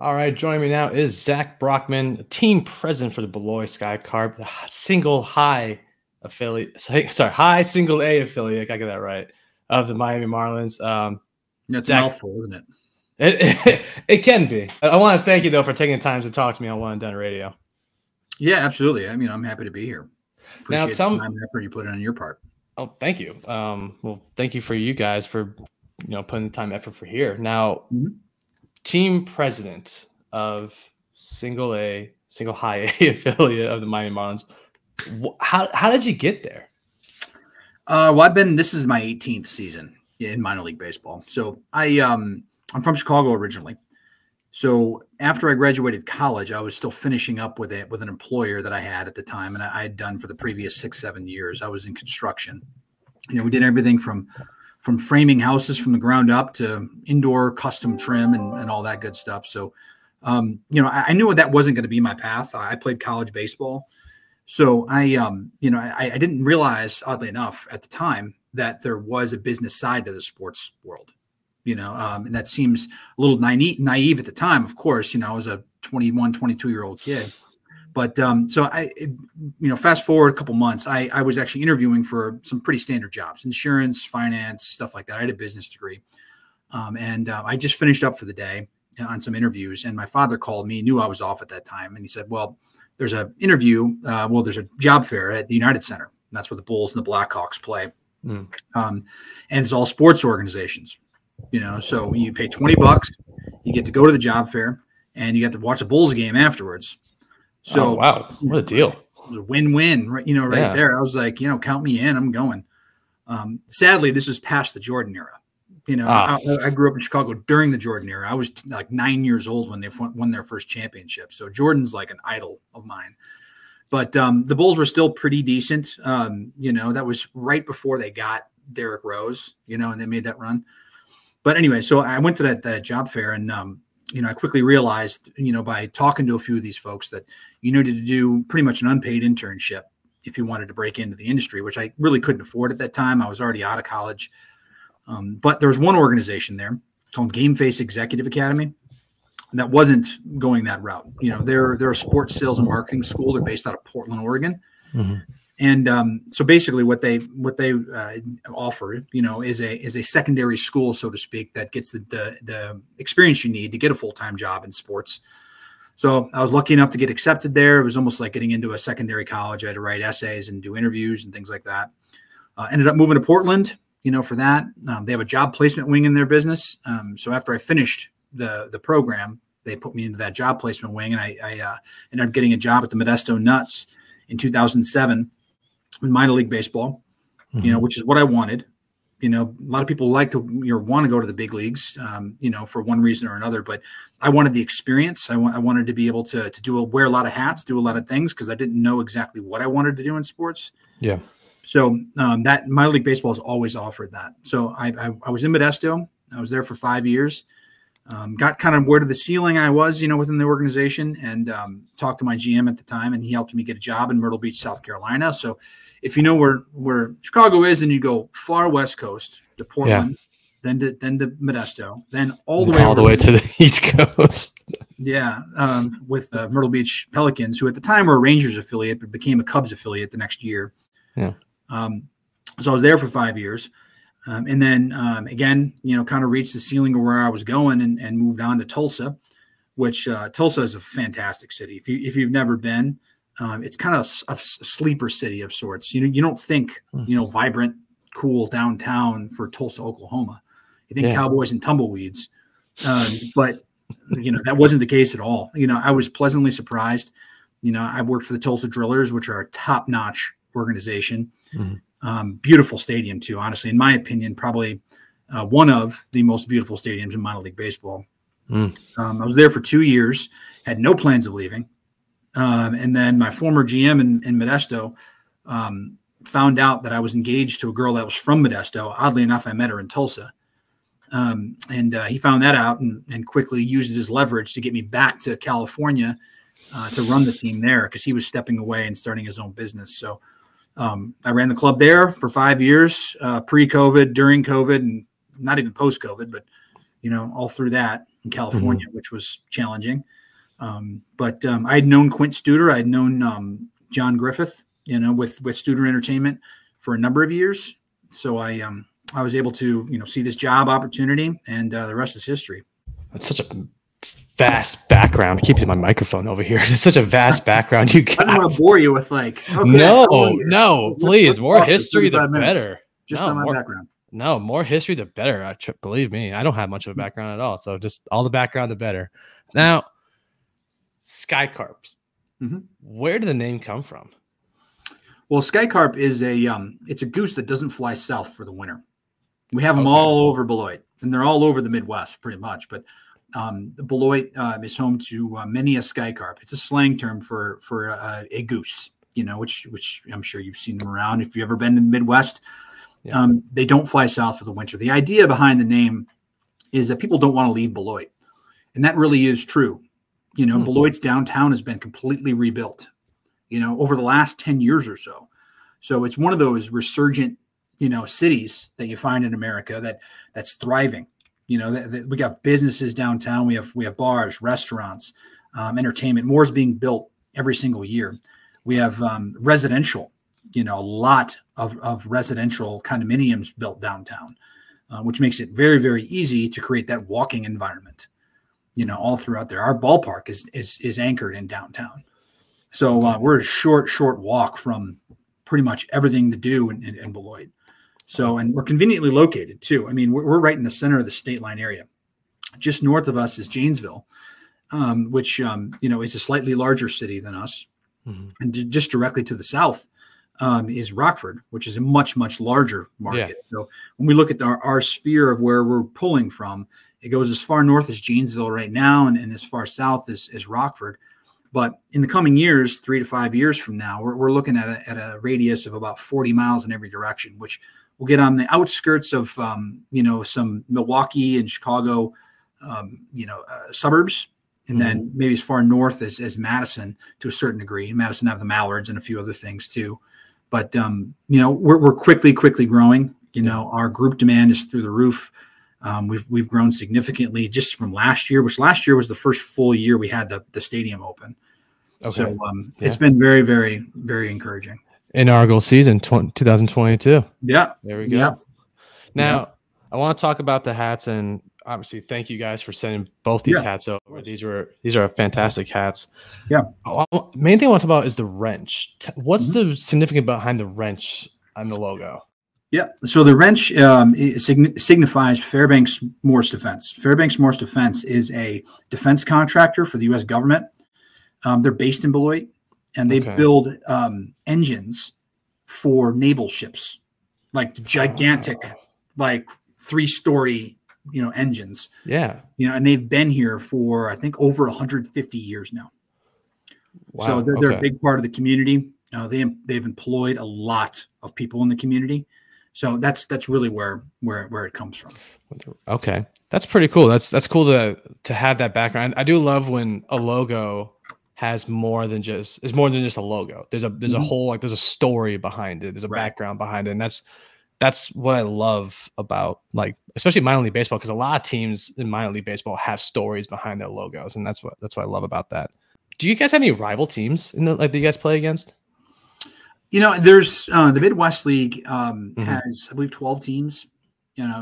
All right, joining me now is Zach Brockman, team president for the Beloit Sky Carp, the single high affiliate. Sorry, high single A affiliate. I gotta get that right, of the Miami Marlins. That's Zach, a mouthful, isn't it? It can be. I want to thank you though for taking the time to talk to me on One and Dunne Radio. Yeah, absolutely. I mean, I'm happy to be here. Appreciate the time and effort you put in on your part. Oh, thank you. Well, thank you for you guys for putting the time and effort for here. Now, team president of single high A affiliate of the Miami Marlins. How did you get there? Well, this is my 18th season in minor league baseball. So I'm from Chicago originally. So after I graduated college, I was still finishing up with an employer that I had at the time, and I had done for the previous 6-7 years. I was in construction. We did everything from framing houses from the ground up to indoor custom trim and all that good stuff. So, I knew that wasn't going to be my path. I played college baseball. So I didn't realize, oddly enough, at the time that there was a business side to the sports world, and that seems a little naive at the time. Of course, I was a 21, 22-year-old kid. But fast forward a couple months, I was actually interviewing for some pretty standard jobs, insurance, finance, stuff like that. I had a business degree. I just finished up for the day on some interviews, and my father called me, knew I was off at that time. And he said, well, there's an interview. There's a job fair at the United Center. And that's where the Bulls and the Blackhawks play. And it's all sports organizations, so you pay $20, you get to go to the job fair, and you get to watch a Bulls game afterwards. So, wow, what a deal. It was a win-win, right there. I was like, count me in, I'm going. Sadly, this is past the Jordan era. I grew up in Chicago during the Jordan era. I was like 9 years old when they won their first championship. So Jordan's like an idol of mine. But the Bulls were still pretty decent. That was right before they got Derrick Rose, and they made that run. But anyway, so I went to that job fair, and I quickly realized, by talking to a few of these folks, that you needed to do pretty much an unpaid internship if you wanted to break into the industry, which I really couldn't afford at that time. I was already out of college. But there was one organization there called Game Face Executive Academy that wasn't going that route. They're a sports sales and marketing school. They're based out of Portland, Oregon. And so basically what they offer, is a secondary school, so to speak, that gets the experience you need to get a full-time job in sports. So I was lucky enough to get accepted there. It was almost like getting into a secondary college. I had to write essays and do interviews and things like that. Ended up moving to Portland, for that. They have a job placement wing in their business. So after I finished the program, they put me into that job placement wing, and I ended up getting a job at the Modesto Nuts in 2007 in minor league baseball, which is what I wanted. A lot of people like to want to go to the big leagues, for one reason or another. But I wanted the experience. I wanted to be able to wear a lot of hats, do a lot of things, because I didn't know exactly what I wanted to do in sports. Yeah. So that minor league baseball has always offered that. So I was in Modesto. I was there for 5 years. Got kind of word of the ceiling I was, within the organization, and talked to my GM at the time, and he helped me get a job in Myrtle Beach, South Carolina. So if you know where Chicago is, and you go far west coast to Portland, then to Modesto, then all the way to the East Coast. Yeah, with Myrtle Beach Pelicans, who at the time were a Rangers affiliate, but became a Cubs affiliate the next year. Yeah. So I was there for 5 years. And then, again, kind of reached the ceiling of where I was going and moved on to Tulsa, which Tulsa is a fantastic city. If you've never been, it's kind of a sleeper city of sorts. You don't think, vibrant, cool downtown for Tulsa, Oklahoma. You think cowboys and tumbleweeds. But, that wasn't the case at all. I was pleasantly surprised. I worked for the Tulsa Drillers, which are a top-notch organization. Beautiful stadium too, honestly, in my opinion, probably one of the most beautiful stadiums in minor league baseball. I was there for 2 years, had no plans of leaving. And then my former GM in Modesto found out that I was engaged to a girl that was from Modesto. Oddly enough, I met her in Tulsa. And he found that out and quickly used his leverage to get me back to California to run the team there, because he was stepping away and starting his own business. So I ran the club there for 5 years, pre-COVID, during COVID, and not even post-COVID, but, all through that. in California, which was challenging. But I had known Quint Studer. I had known John Griffith, with Studer Entertainment for a number of years. So I was able to, see this job opportunity, and the rest is history. That's such a vast background. I keep using my microphone over here. It's such a vast background you got. I don't want to bore you with okay, no, please. More history, the better. Just on my background. No, more history, the better. Believe me, I don't have much of a background at all. So just all the background, the better. Now, Sky Carps. Where did the name come from? Well, Sky Carp is it's a goose that doesn't fly south for the winter. We have them all over Beloit, and they're all over the Midwest pretty much. But Beloit is home to many a Sky Carp. It's a slang term for a goose, which I'm sure you've seen them around. If you've ever been in the Midwest, they don't fly south for the winter. The idea behind the name is that people don't want to leave Beloit, and that really is true. Beloit's downtown has been completely rebuilt, over the last 10 years or so. So it's one of those resurgent, cities that you find in America that's thriving. We got businesses downtown. We have bars, restaurants, entertainment. More is being built every single year. We have residential, a lot of residential condominiums built downtown, which makes it very, very easy to create that walking environment, all throughout there. Our ballpark is anchored in downtown. So we're a short walk from pretty much everything to do in Beloit. So, and we're conveniently located too. I mean, we're right in the center of the state line area. Just north of us is Janesville, which, is a slightly larger city than us. And just directly to the south is Rockford, which is a much, much larger market. Yeah. So when we look at our sphere of where we're pulling from, it goes as far north as Janesville right now, and as far south as Rockford. But in the coming years, 3 to 5 years from now, we're looking at a radius of about 40 miles in every direction, which will get on the outskirts of, some Milwaukee and Chicago, suburbs. And then maybe as far north as Madison to a certain degree. Madison have the mallards and a few other things too. But, we're quickly growing. Our group demand is through the roof. We've grown significantly just from last year, which last year was the first full year we had the stadium open. Okay. So it's been very, very, very encouraging. Inaugural season 2022. Yeah. There we go. Yeah. Now, I want to talk about the hats, and obviously thank you guys for sending both these hats over. These are fantastic hats. Yeah. Main thing I want to talk about is the wrench. What's the significance behind the wrench on the logo? Yeah. So the wrench signifies Fairbanks Morse Defense. Fairbanks Morse Defense is a defense contractor for the U.S. government. They're based in Beloit, and they build engines for naval ships, like gigantic, like 3-story, engines. Yeah. And they've been here for, I think, over 150 years now. Wow. So they're a big part of the community. They've employed a lot of people in the community. So that's really where it comes from. Okay, that's pretty cool. That's cool to have that background. I do love when a logo has more than just a logo. There's a whole, there's a story behind it. There's a background behind it, and that's what I love about, especially minor league baseball, because a lot of teams in minor league baseball have stories behind their logos, and that's what I love about that. Do you guys have any rival teams that you guys play against? There's the Midwest League has, I believe, 12 teams,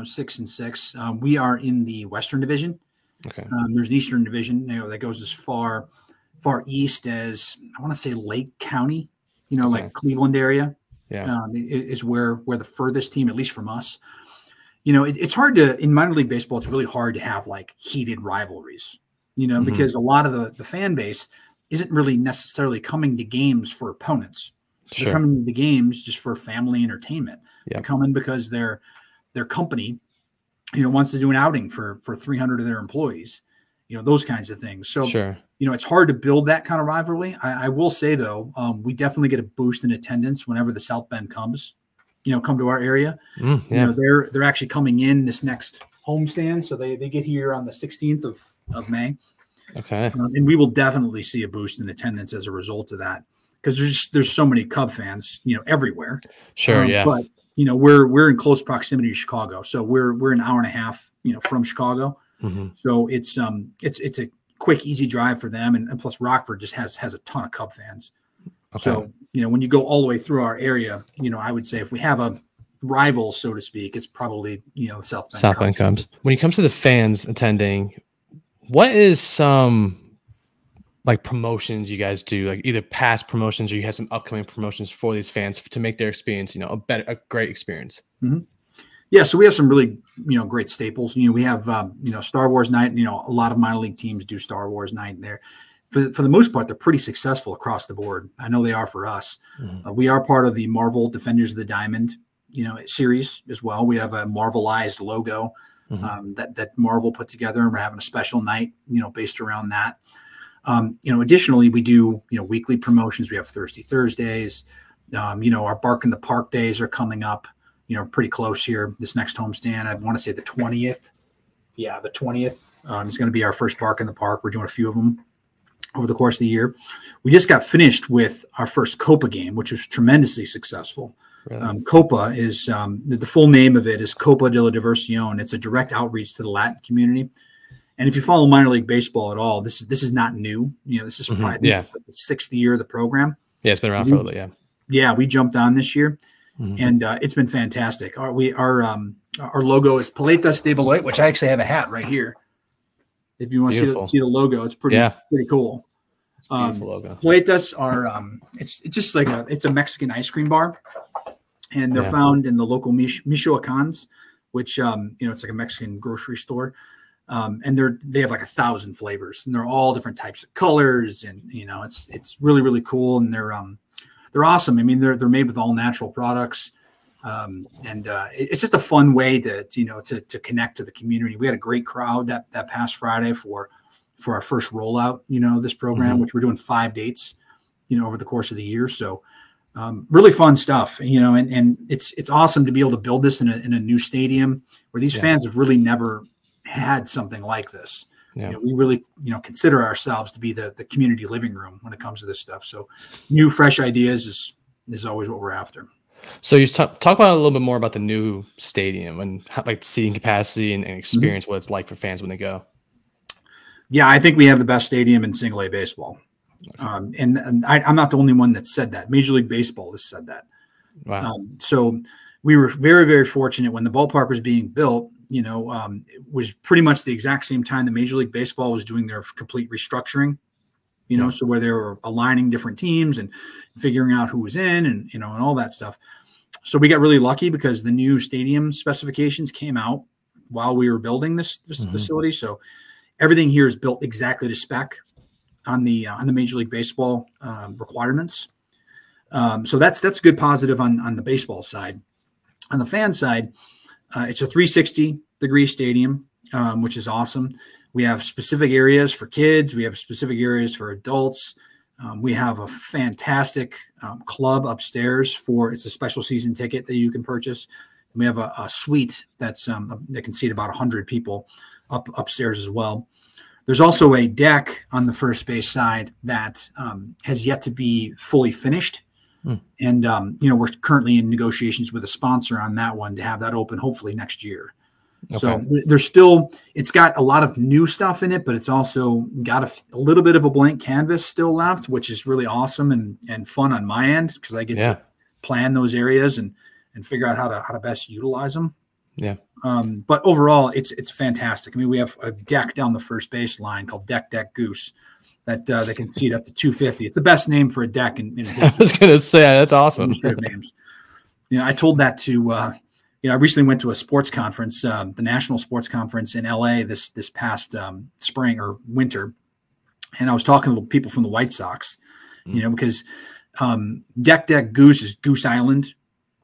6 and 6. We are in the Western Division. Okay. There's an Eastern Division, that goes as far east as, I want to say, Lake County, like Cleveland area. Yeah. Is where the furthest team, at least from us. It's hard in minor league baseball, it's really hard to have heated rivalries, because a lot of the fan base isn't really necessarily coming to games for opponents. Sure. They're coming to the games just for family entertainment. Yep. They're coming because their company, wants to do an outing for 300 of their employees, those kinds of things. So, sure. It's hard to build that kind of rivalry. I will say though, we definitely get a boost in attendance whenever the South Bend comes, come to our area. Yeah. They're actually coming in this next homestand. So they get here on the 16th of May. Okay. And we will definitely see a boost in attendance as a result of that. Because there's so many Cub fans, everywhere. Sure, yeah. But we're in close proximity to Chicago, so we're an hour and a half, from Chicago. So it's a quick, easy drive for them. And plus Rockford just has a ton of Cub fans. Okay. So, when you go all the way through our area, I would say if we have a rival, so to speak, it's probably, South Bend Cubs. When it comes to the fans attending, what is some like promotions you guys do, like either past promotions or you have some upcoming promotions for these fans to make their experience, a great experience? Yeah. So we have some really, great staples. We have, Star Wars night, a lot of minor league teams do Star Wars night there. For the most part, they're pretty successful across the board. I know they are for us. We are part of the Marvel Defenders of the Diamond, series as well. We have a Marvelized logo that Marvel put together, and we're having a special night, based around that. Additionally, we do, weekly promotions. We have Thirsty Thursdays. Our Bark in the Park days are coming up, pretty close here. This next homestand, I want to say the 20th. Yeah, the 20th is going to be our first Bark in the Park. We're doing a few of them over the course of the year. We just got finished with our first Copa game, which was tremendously successful. Really? Copa is the full name of it is Copa de la Diversión. It's a direct outreach to the Latin community. And if you follow minor league baseball at all, this is not new. This is probably the 6th year of the program. Yeah, it's been around for a little bit. Yeah. Yeah, we jumped on this year, and it's been fantastic. Our logo is Paletas de Beloit, which I actually have a hat right here. If you want to see the logo, it's pretty cool. It's a beautiful logo. Paletas are it's just like it's a Mexican ice cream bar, and they're found in the local Michoacans, which it's like a Mexican grocery store. And they have like 1,000 flavors, and they're all different types of colors, and it's really, really cool, and they're awesome. I mean, they're made with all natural products, and it's just a fun way to connect to the community. We had a great crowd that past Friday for our first rollout, this program, which we're doing 5 dates, over the course of the year. So really fun stuff, and it's awesome to be able to build this in a new stadium where these fans have really never had something like this. We really, consider ourselves to be the community living room when it comes to this stuff. So new, fresh ideas is always what we're after. So you talk about a little bit more about the new stadium and like seating capacity and experience, what it's like for fans when they go. Yeah, I think we have the best stadium in single A baseball. And I'm not the only one that said that. Major League Baseball has said that. Wow. So we were very, very fortunate when the ballpark was being built. It was pretty much the exact same time that Major League Baseball was doing their complete restructuring, so where they were aligning different teams and figuring out who was in and all that stuff. So we got really lucky because the new stadium specifications came out while we were building this facility. So everything here is built exactly to spec on the Major League Baseball requirements. So that's a good positive on the baseball side. On the fan side, it's a 360-degree stadium, which is awesome. We have specific areas for kids. We have specific areas for adults. We have a fantastic club upstairs it's a special season ticket that you can purchase. We have a suite that can seat about 100 people upstairs as well. There's also a deck on the first base side that has yet to be fully finished. And, we're currently in negotiations with a sponsor on that one to have that open hopefully next year. Okay. So it's got a lot of new stuff in it, but it's also got a little bit of a blank canvas still left, which is really awesome and fun on my end because I get to plan those areas and figure out how to best utilize them. Yeah. But overall, it's fantastic. I mean, we have a deck down the first base line called Deck Goose. That can seat up to 250. It's the best name for a deck in history. I was going to say, that's awesome. Names. I told that to, I recently went to a sports conference, the National Sports Conference in LA this past spring or winter. And I was talking to people from the White Sox, because Deck Goose is Goose Island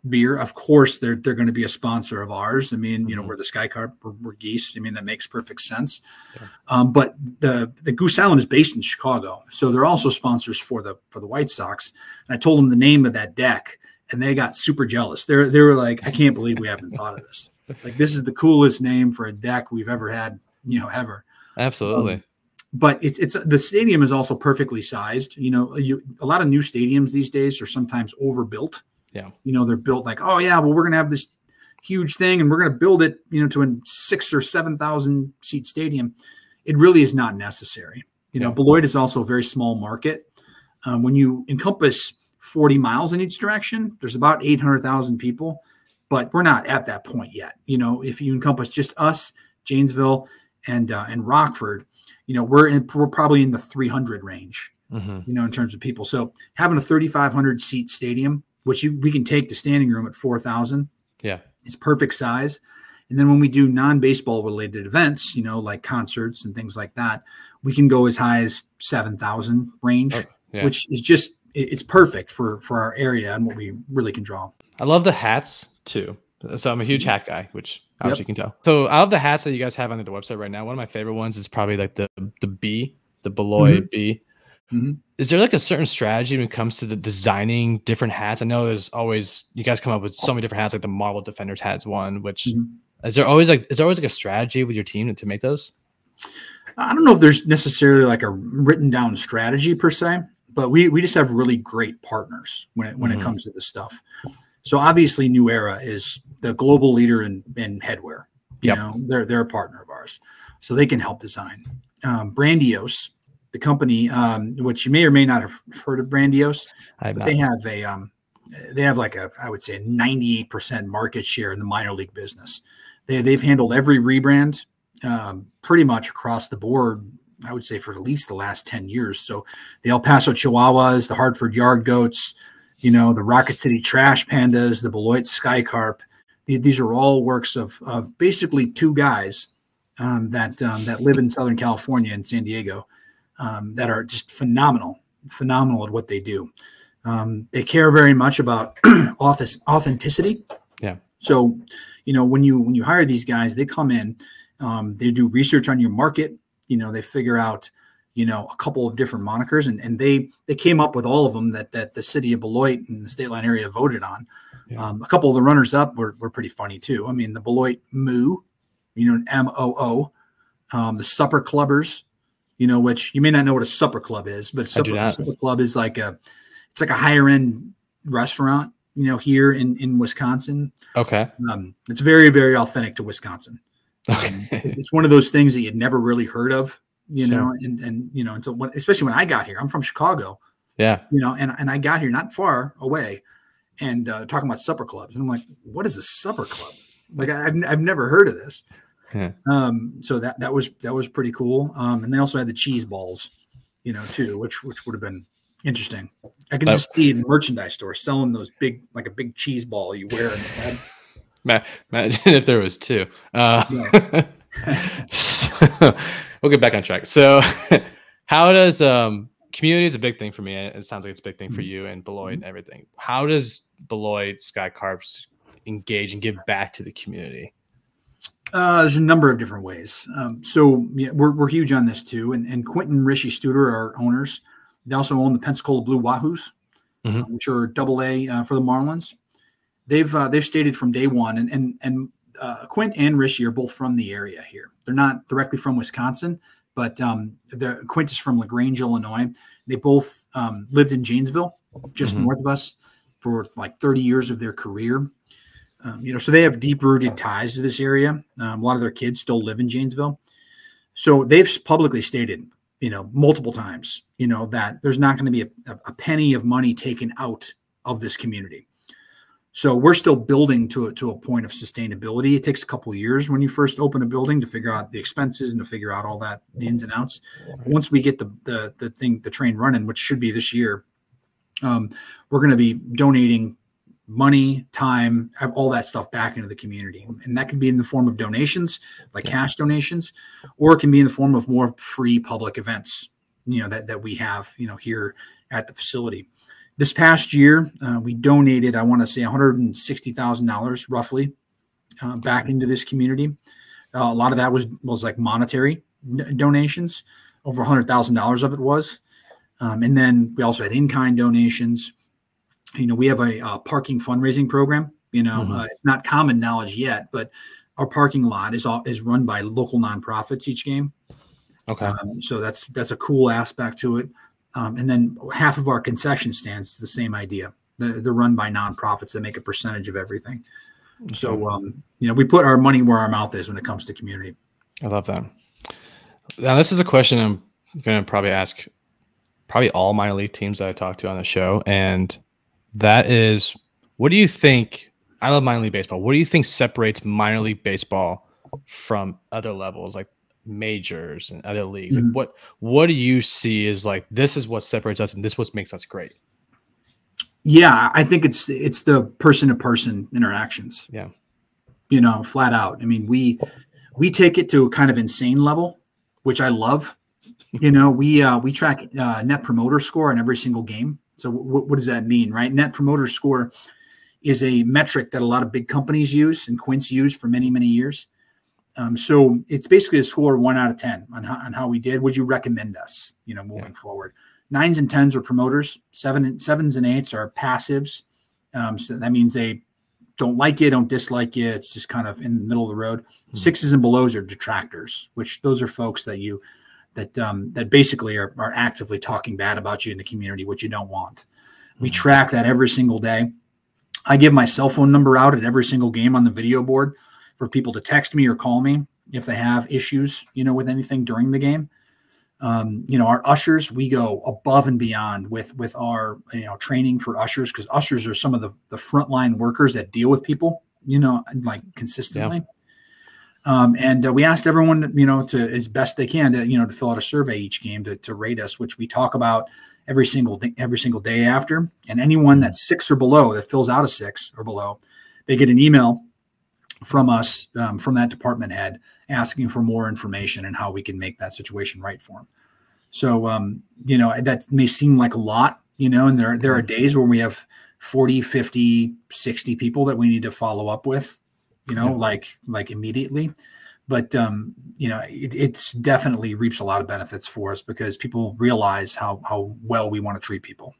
beer. Of course, they're going to be a sponsor of ours. I mean, we're the Sky Carp, we're geese. I mean, that makes perfect sense. Yeah. But the Goose Island is based in Chicago, so they're also sponsors for the White Sox. And I told them the name of that deck, and they got super jealous. They were like, "I can't believe we haven't thought of this. Like, this is the coolest name for a deck we've ever had, ever." Absolutely. But it's the stadium is also perfectly sized. A lot of new stadiums these days are sometimes overbuilt. Yeah. They're built like, oh yeah, well, we're going to have this huge thing and we're going to build it, to a 6,000 or 7,000 seat stadium. It really is not necessary. Beloit is also a very small market. When you encompass 40 miles in each direction, there's about 800,000 people, but we're not at that point yet. If you encompass just us, Janesville and Rockford, we're probably in the 300 range, in terms of people. So having a 3,500 seat stadium, which we can take the standing room at 4,000, is perfect size. And then when we do non-baseball related events, like concerts and things like that, we can go as high as 7,000 range, which is just, it's perfect for our area and what we really can draw. I love the hats too. So I'm a huge hat guy, which obviously you can tell. So out of the hats that you guys have on the website right now, one of my favorite ones is probably like the B, the Beloit B. Is there like a certain strategy when it comes to the designing different hats? I know there's always, you guys come up with so many different hats, like the Marvel Defenders hats one, which is there always like a strategy with your team to make those? I don't know if there's necessarily like a written down strategy per se, but we just have really great partners when it comes to this stuff. So obviously New Era is the global leader in headwear. They're a partner of ours, so they can help design. Brandios, the company, which you may or may not have heard of Brandios, but they have like I would say a 98% market share in the minor league business. They've handled every rebrand pretty much across the board, I would say, for at least the last 10 years. So the El Paso Chihuahuas, the Hartford Yard Goats, the Rocket City Trash Pandas, the Beloit Sky Carp. These are all works of basically two guys that live in Southern California and San Diego that are just phenomenal at what they do. They care very much about authenticity. Yeah. So, when you hire these guys, they come in, they do research on your market. They figure out, a couple of different monikers, and they came up with all of them that the city of Beloit and the State Line area voted on. A couple of the runners up were pretty funny too. I mean, the Beloit Moo, MOO, the Supper Clubbers, which you may not know what a supper club is, but supper club is it's like a higher end restaurant, here in Wisconsin. Okay. It's very, very authentic to Wisconsin. It's one of those things that you'd never really heard of, and until especially when I got here. I'm from Chicago. Yeah. And I got here not far away, and talking about supper clubs, and I'm like, what is a supper club? Like I've never heard of this. Yeah. So that was pretty cool. And they also had the cheese balls, too, which would have been interesting. I can just see in the merchandise store selling those like a big cheese ball you wear in the head. Imagine if there was two. So, we'll get back on track. So how does community is a big thing for me. It sounds like it's a big thing for you and Beloit and everything. How does Beloit Sky Carps engage and give back to the community? There's a number of different ways. So we're huge on this too. And Quentin and Rishi Studer are owners. They also own the Pensacola Blue Wahoos, which are AA for the Marlins. They've stated from day one, and Quint and Rishi are both from the area here. They're not directly from Wisconsin, but Quint is from LaGrange, Illinois. They both lived in Janesville, just north of us, for like 30 years of their career. So they have deep-rooted ties to this area. A lot of their kids still live in Janesville. So they've publicly stated, multiple times, that there's not going to be a penny of money taken out of this community. So we're still building to a point of sustainability. It takes a couple of years when you first open a building to figure out the expenses and to figure out all that, the ins and outs. Once we get the train running, which should be this year, we're going to be donating money, time, all that stuff back into the community. And that can be in the form of donations, like cash donations, or it can be in the form of more free public events, that we have, here at the facility. This past year, we donated, I want to say $160,000 roughly back into this community. A lot of that was like monetary donations. Over $100,000 of it was. And then we also had in-kind donations. We have a parking fundraising program. It's not common knowledge yet, but our parking lot is run by local nonprofits each game. Okay. So that's a cool aspect to it. And then half of our concession stands is the same idea. They're run by nonprofits that make a percentage of everything. Okay. So, you know, we put our money where our mouth is when it comes to community. I love that. Now, this is a question I'm going to probably ask all minor league teams that I talk to on the show. And that is, what do you think? I love minor league baseball. What do you think separates minor league baseball from other levels, like majors and other leagues? Mm-hmm. Like what do you see is like, this is what separates us and this is what makes us great? Yeah, I think it's the person to person interactions. Yeah. You know, flat out. I mean, we take it to a kind of insane level, which I love. You know, we track net promoter score in every single game. So what does that mean, right? Net promoter score is a metric that a lot of big companies use and Quince used for many, many years. So it's basically a score 1 out of 10 on how we did. Would you recommend us, you know, moving forward? 9s and 10s are promoters. 7s and 8s are passives. So that means they don't like you, don't dislike you. It's just kind of in the middle of the road. 6s and belows are detractors, which those are folks that that basically are actively talking bad about you in the community, which you don't want. We track that every single day. I give my cell phone number out at every single game on the video board for people to text me or call me if they have issues, you know, with anything during the game. You know, our ushers, we go above and beyond with our, you know, training for ushers, because ushers are some of the frontline workers that deal with people, you know, like consistently. Yeah. And we asked everyone, you know, to as best they can to, you know, to fill out a survey each game to rate us, which we talk about every single day after. And anyone that's 6 or below that fills out a 6 or below, they get an email from us, from that department head, asking for more information and how we can make that situation right for them. So, you know, that may seem like a lot, you know, and there are days where we have 40, 50, 60 people that we need to follow up with, you know, like immediately. But, you know, it's definitely reaps a lot of benefits for us because people realize how well we want to treat people.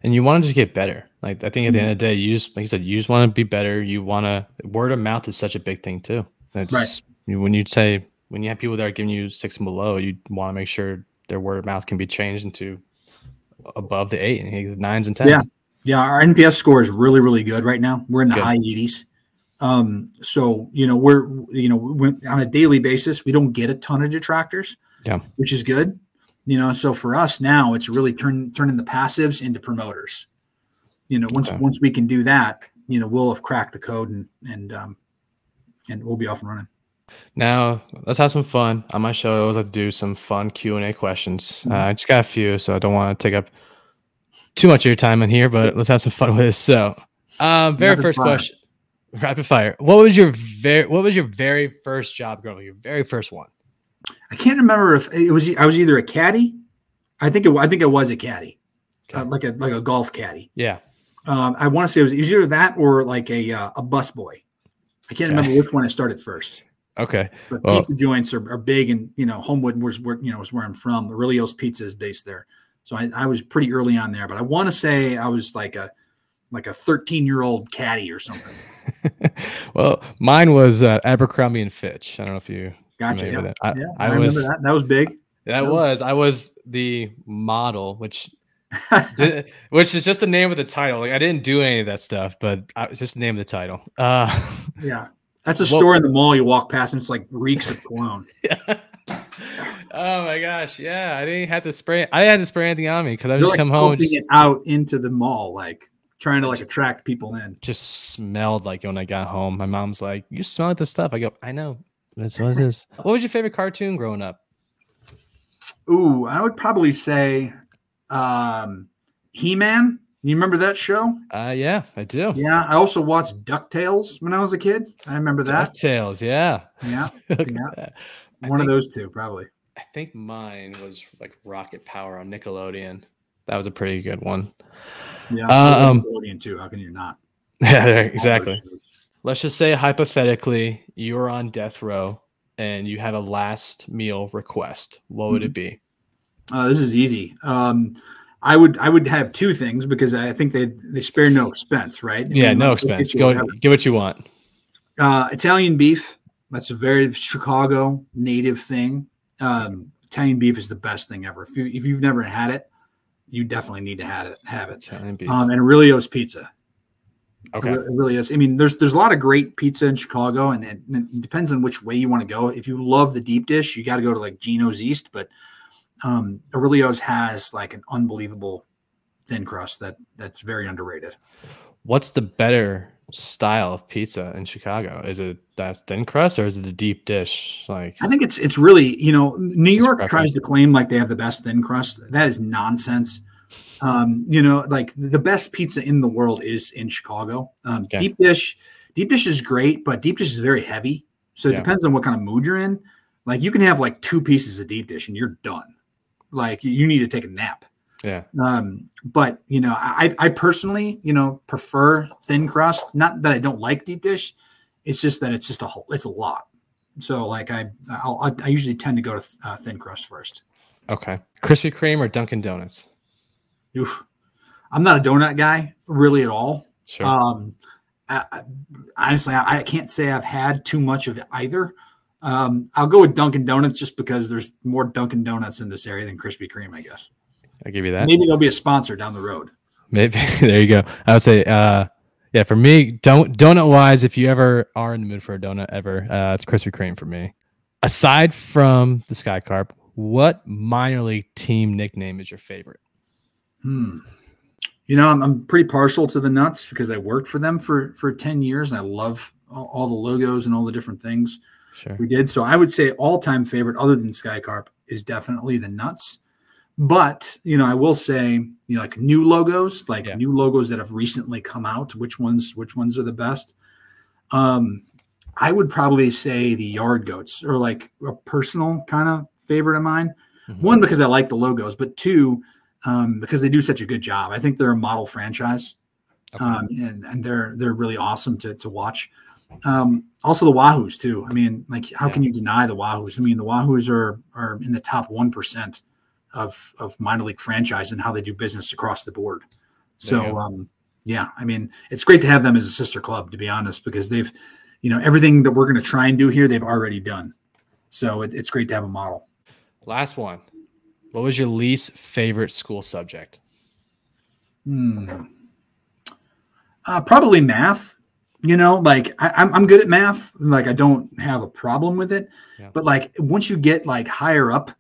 And you want to just get better. Like, I think at the end of the day, you just, like you said, you just want to be better. You want to, word of mouth is such a big thing too. It's right. When you have people that are giving you 6 and below, you want to make sure their word of mouth can be changed into above the 8 and 9s and 10s. Yeah. Yeah. Our NPS score is really, really good right now. We're in the high 80s. So, you know, we're on a daily basis, we don't get a ton of detractors, which is good. You know, so for us now, it's really turning the passives into promoters. You know, once we can do that, you know, we'll have cracked the code and we'll be off and running. Now let's have some fun on my show. I always like to do some fun Q&A questions. I just got a few, so I don't want to take up too much of your time in here, but let's have some fun with this. So, very first question, rapid fire. What was your very first job growing up? Your very first one? I can't remember if I was either a caddy. I think it was a caddy, like a golf caddy. Yeah. I want to say it was either that or like a bus boy. I can't remember which one I started first. Okay. But pizza joints are big, and you know, Homewood was where I'm from. Aurelio's Pizza is based there, so I was pretty early on there. But I want to say I was like a 13-year-old caddy or something. Well, mine was Abercrombie and Fitch. I don't know if you. Gotcha. Yeah. I remember that. That was big. I was the model, which is just the name of the title. Like, I didn't do any of that stuff, but it's just the name of the title. Yeah. That's a store in the mall you walk past and it's like reeks of cologne. Yeah. Oh my gosh. Yeah. I didn't have to spray. I had to spray anything on me because I just come home and it out into the mall, like trying to like attract people in. Just smelled like when I got home. My mom's like, "You smell like this stuff." I go, "I know. That's what it is." What was your favorite cartoon growing up? Ooh, I would probably say He-Man. You remember that show? Yeah, I do. Yeah, I also watched DuckTales when I was a kid. I remember that. DuckTales, yeah. Yeah. Yeah. One of those two, probably. I think mine was like Rocket Power on Nickelodeon. That was a pretty good one. Yeah, Nickelodeon too. How can you not? Yeah, exactly. Let's just say hypothetically you're on death row and you have a last meal request. What would it be? This is easy. I would have two things because I think they spare no expense, right? Yeah, no expense. Get what you want. Italian beef. That's a very Chicago native thing. Italian beef is the best thing ever. If you've never had it, you definitely need to have it. Italian beef. And Aurelio's pizza. Okay. It really is. I mean, there's a lot of great pizza in Chicago, and it depends on which way you want to go. If you love the deep dish, you got to go to like Gino's East, but Aurelio's has like an unbelievable thin crust that's very underrated. What's the better style of pizza in Chicago? Is it that thin crust or is it the deep dish? Like, I think it's really, New York tries to claim like they have the best thin crust. That is nonsense. Like the best pizza in the world is in Chicago. Okay. Deep dish is great, but deep dish is very heavy. So it depends on what kind of mood you're in. Like you can have like 2 pieces of deep dish and you're done. Like you need to take a nap. Yeah. But I personally, prefer thin crust. Not that I don't like deep dish. It's just that it's a lot. So like I usually tend to go to thin crust first. Okay. Krispy Kreme or Dunkin' Donuts? Oof. I'm not a donut guy really at all. Sure. Honestly, I can't say I've had too much of either. I'll go with Dunkin' Donuts just because there's more Dunkin' Donuts in this area than Krispy Kreme, I guess. I'll give you that. Maybe there'll be a sponsor down the road. Maybe. There you go. I would say, yeah, for me, donut wise, if you ever are in the mood for a donut ever, it's Krispy Kreme for me. Aside from the Sky Carp, what minor league team nickname is your favorite? I'm pretty partial to the Nuts because I worked for them for 10 years and I love all the logos and all the different things we did. So I would say all-time favorite other than Sky Carp is definitely the Nuts. But, I will say, like new logos that have recently come out, which ones are the best? I would probably say the Yard Goats are like a personal kind of favorite of mine. Mm-hmm. 1, because I like the logos, but 2, because they do such a good job. I think they're a model franchise, and they're really awesome to watch. Also the Wahoos too. I mean, like how can you deny the Wahoos? I mean, the Wahoos are in the top 1% of minor league franchise and how they do business across the board. So, I mean, it's great to have them as a sister club, to be honest, because they've, everything that we're going to try and do here, they've already done. So it's great to have a model. Last one. What was your least favorite school subject? Probably math. Like I'm good at math. Like I don't have a problem with it. Yeah. But like once you get like higher up,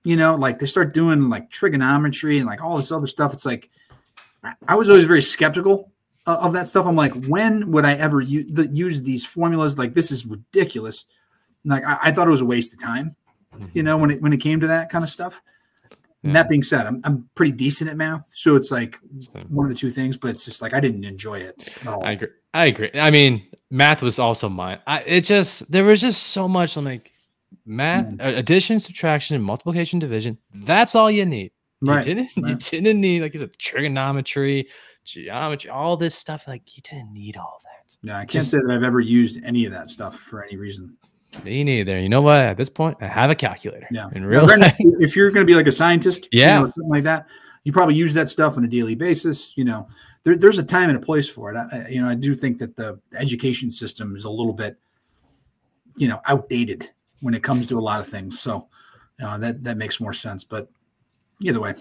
like they start doing like trigonometry and like all this other stuff. It's like I was always very skeptical of that stuff. I'm like, when would I ever use these formulas? Like this is ridiculous. Like I thought it was a waste of time. When it came to that kind of stuff. And that being said, I'm pretty decent at math, so it's like one of the 2 things. But it's just like I didn't enjoy it at all. I agree. I mean, math was also mine. There was just so much. I'm like, math, addition, subtraction, and multiplication, division. That's all you need. Right. You didn't need, like you said, trigonometry, geometry, all this stuff. Like you didn't need all that. Yeah, I can't say that I've ever used any of that stuff for any reason. Me neither. You know what? At this point, I have a calculator. Yeah. In real life. If you're going to be like a scientist, something like that, you probably use that stuff on a daily basis. There's a time and a place for it. I do think that the education system is a little bit, outdated when it comes to a lot of things. So that makes more sense. But either way.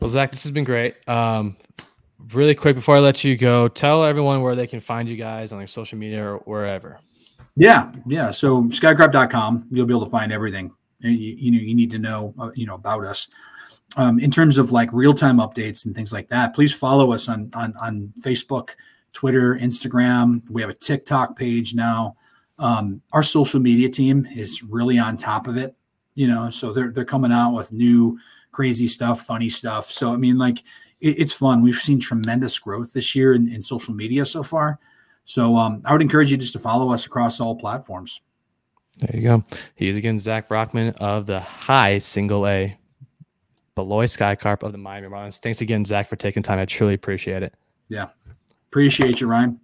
Well, Zach, this has been great. Really quick before I let you go, tell everyone where they can find you guys on like social media or wherever. Yeah. So skycarp.com, you'll be able to find everything you need to know, about us. In terms of like real-time updates and things like that, please follow us on Facebook, Twitter, Instagram. We have a TikTok page now. Our social media team is really on top of it, so they're coming out with new crazy stuff, funny stuff. So, I mean, like it's fun. We've seen tremendous growth this year in social media so far. So I would encourage you just to follow us across all platforms. There you go. He is again Zach Brockman of the high single A Beloit Sky Carp of the Miami Marlins. Thanks again, Zach, for taking time. I truly appreciate it. Yeah. Appreciate you, Ryan.